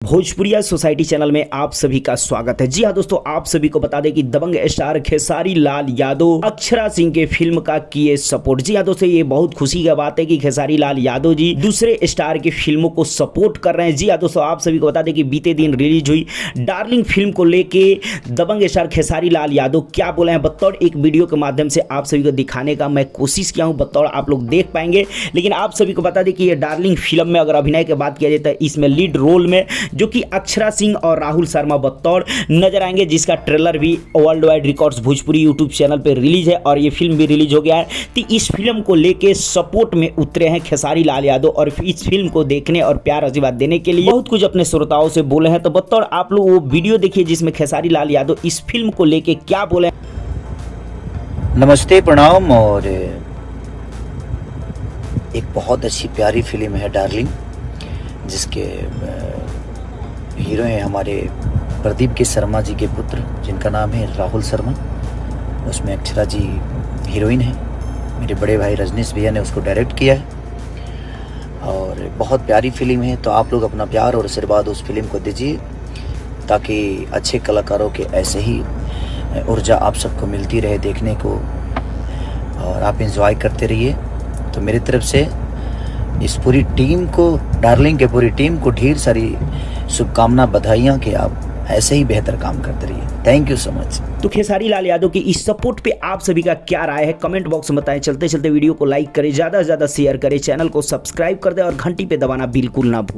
भोजपुरिया society channel में आप सभी का स्वागत है। जी हाँ दोस्तों, आप सभी को बता दें कि दबंग स्टार खेसारी लाल यादव अक्षरा सिंह के फिल्म का किए सपोर्ट। जी हाँ दोस्तों, ये बहुत खुशी की बात है कि खेसारी लाल यादव जी दूसरे स्टार की फिल्मों को सपोर्ट कर रहे हैं। जी हाँ दोस्तों, आप सभी को बता दें कि बीते दिन रिलीज हुई डार्लिंग फिल्म को लेके दबंग स्टार खेसारी लाल यादव क्या बोले हैं बतौर एक वीडियो के माध्यम से आप सभी को दिखाने का मैं कोशिश किया हूँ, बतौर आप लोग देख पाएंगे। लेकिन आप सभी को बता दें कि ये डार्लिंग फिल्म में अगर अभिनय की बात किया जाता है, इसमें लीड रोल में जो कि अक्षरा सिंह और राहुल शर्मा बतौर नजर आएंगे, जिसका ट्रेलर भी world wide records Bhojpuri YouTube channel पर रिलीज है और ये फिल्म भी रिलीज हो गया है। तो इस फिल्म को लेके सपोर्ट में उतरे हैं खेसारी लाल यादव और इस फिल्म को देखने और प्यार आशीर्वाद देने के लिए बहुत कुछ अपने श्रोताओं से बोले हैं। तो बतौर आप लोग वो वीडियो देखिए जिसमें खेसारी लाल यादव इस फिल्म को लेके क्या बोले। नमस्ते, प्रणाम। और एक बहुत अच्छी प्यारी फिल्म है डार्लिंग, जिसके हीरो हैं हमारे प्रदीप के शर्मा जी के पुत्र, जिनका नाम है राहुल शर्मा। उसमें अक्षरा जी हीरोइन है। मेरे बड़े भाई रजनीश भैया ने उसको डायरेक्ट किया है और बहुत प्यारी फिल्म है। तो आप लोग अपना प्यार और आशीर्वाद उस फिल्म को दीजिए, ताकि अच्छे कलाकारों के ऐसे ही ऊर्जा आप सबको मिलती रहे देखने को और आप एंजॉय करते रहिए। तो मेरी तरफ से इस पूरी टीम को, डार्लिंग के पूरी टीम को ढेर सारी शुभकामना, बधाइयाँ कि आप ऐसे ही बेहतर काम करते रहिए। Thank you so much. तो खेसारी लाल यादव की इस सपोर्ट पे आप सभी का क्या राय है कमेंट बॉक्स में बताएं। चलते चलते वीडियो को लाइक करें, ज़्यादा से ज़्यादा शेयर करें, चैनल को सब्सक्राइब कर दें और घंटी पे दबाना बिल्कुल ना भूलें।